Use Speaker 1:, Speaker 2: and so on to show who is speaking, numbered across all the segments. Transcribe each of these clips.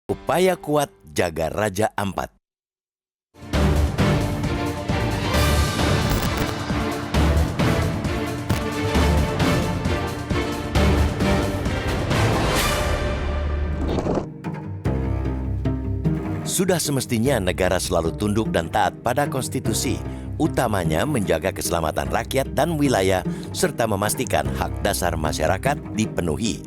Speaker 1: Upaya kuat jaga Raja Ampat. Sudah semestinya negara selalu tunduk dan taat pada konstitusi, utamanya menjaga keselamatan rakyat dan wilayah, serta memastikan hak dasar masyarakat dipenuhi.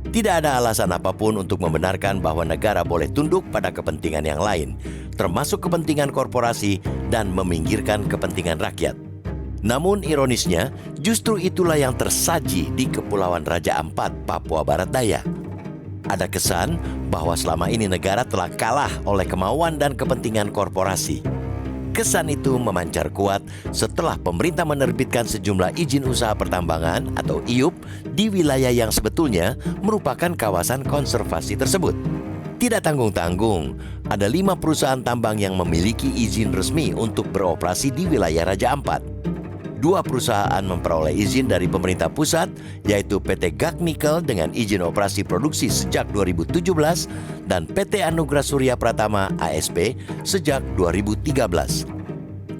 Speaker 1: Tidak ada alasan apapun untuk membenarkan bahwa negara boleh tunduk pada kepentingan yang lain, termasuk kepentingan korporasi dan meminggirkan kepentingan rakyat. Namun ironisnya, justru itulah yang tersaji di Kepulauan Raja Ampat, Papua Barat Daya. Ada kesan bahwa selama ini negara telah kalah oleh kemauan dan kepentingan korporasi. Kesan itu memancar kuat setelah pemerintah menerbitkan sejumlah izin usaha pertambangan atau IUP di wilayah yang sebetulnya merupakan kawasan konservasi tersebut. Tidak tanggung-tanggung, ada 5 perusahaan tambang yang memiliki izin resmi untuk beroperasi di wilayah Raja Ampat. 2 perusahaan memperoleh izin dari pemerintah pusat, yaitu PT Gag Nikel dengan izin operasi produksi sejak 2017 dan PT Anugrah Surya Pratama ASP sejak 2013.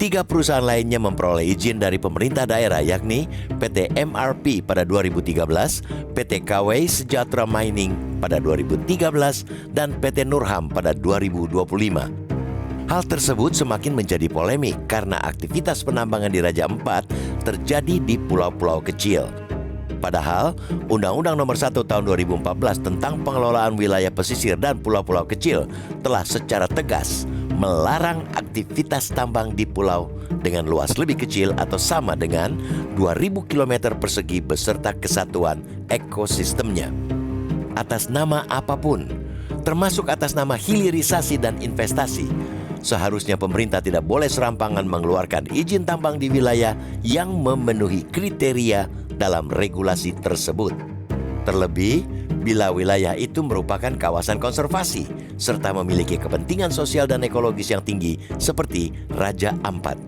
Speaker 1: 3 perusahaan lainnya memperoleh izin dari pemerintah daerah, yakni PT MRP pada 2013, PT KW Sejahtera Mining pada 2013, dan PT Nurham pada 2025. Hal tersebut semakin menjadi polemik karena aktivitas penambangan di Raja Ampat terjadi di pulau-pulau kecil. Padahal, Undang-Undang Nomor 1 Tahun 2014 tentang pengelolaan wilayah pesisir dan pulau-pulau kecil telah secara tegas melarang aktivitas tambang di pulau dengan luas lebih kecil atau sama dengan 2.000 km persegi beserta kesatuan ekosistemnya. Atas nama apapun, termasuk atas nama hilirisasi dan investasi, seharusnya pemerintah tidak boleh serampangan mengeluarkan izin tambang di wilayah yang memenuhi kriteria dalam regulasi tersebut. Terlebih, bila wilayah itu merupakan kawasan konservasi serta memiliki kepentingan sosial dan ekologis yang tinggi seperti Raja Ampat.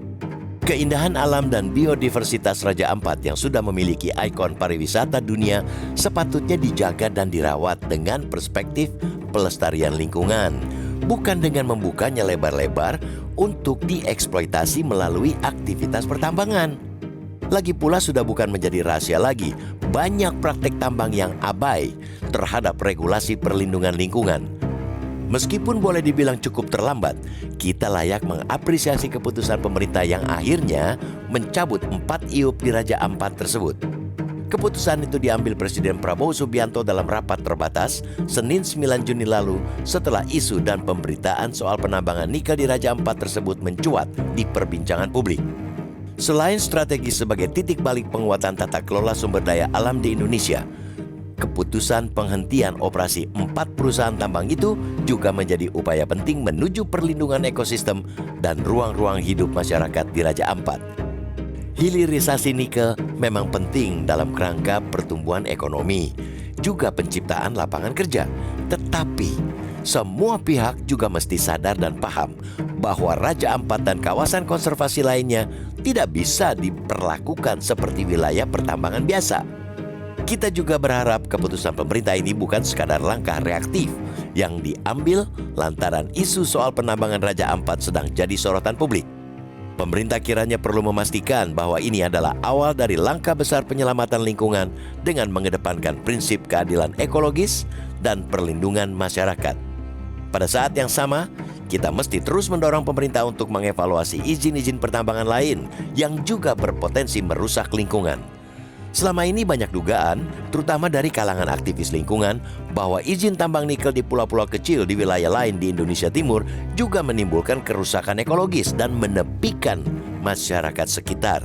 Speaker 1: Keindahan alam dan biodiversitas Raja Ampat yang sudah memiliki ikon pariwisata dunia sepatutnya dijaga dan dirawat dengan perspektif pelestarian lingkungan, bukan dengan membukanya lebar-lebar untuk dieksploitasi melalui aktivitas pertambangan. Lagi pula sudah bukan menjadi rahasia lagi, banyak praktek tambang yang abai terhadap regulasi perlindungan lingkungan. Meskipun boleh dibilang cukup terlambat, kita layak mengapresiasi keputusan pemerintah yang akhirnya mencabut 4 IUP di Raja Ampat tersebut. Keputusan itu diambil Presiden Prabowo Subianto dalam rapat terbatas Senin 9 Juni lalu setelah isu dan pemberitaan soal penambangan nikel di Raja Ampat tersebut mencuat di perbincangan publik. Selain strategi sebagai titik balik penguatan tata kelola sumber daya alam di Indonesia, keputusan penghentian operasi 4 perusahaan tambang itu juga menjadi upaya penting menuju perlindungan ekosistem dan ruang-ruang hidup masyarakat di Raja Ampat. Hilirisasi nikel memang penting dalam kerangka pertumbuhan ekonomi, juga penciptaan lapangan kerja. Tetapi, semua pihak juga mesti sadar dan paham bahwa Raja Ampat dan kawasan konservasi lainnya tidak bisa diperlakukan seperti wilayah pertambangan biasa. Kita juga berharap keputusan pemerintah ini bukan sekadar langkah reaktif yang diambil lantaran isu soal penambangan Raja Ampat sedang jadi sorotan publik. Pemerintah kiranya perlu memastikan bahwa ini adalah awal dari langkah besar penyelamatan lingkungan dengan mengedepankan prinsip keadilan ekologis dan perlindungan masyarakat. Pada saat yang sama, kita mesti terus mendorong pemerintah untuk mengevaluasi izin-izin pertambangan lain yang juga berpotensi merusak lingkungan. Selama ini banyak dugaan, terutama dari kalangan aktivis lingkungan, bahwa izin tambang nikel di pulau-pulau kecil di wilayah lain di Indonesia Timur juga menimbulkan kerusakan ekologis dan menepikan masyarakat sekitar.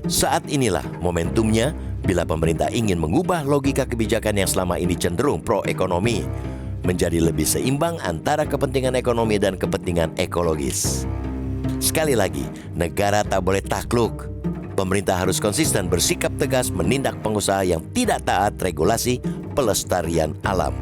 Speaker 1: Saat inilah momentumnya bila pemerintah ingin mengubah logika kebijakan yang selama ini cenderung pro-ekonomi menjadi lebih seimbang antara kepentingan ekonomi dan kepentingan ekologis. Sekali lagi, negara tak boleh takluk. Pemerintah harus konsisten bersikap tegas menindak pengusaha yang tidak taat regulasi pelestarian alam.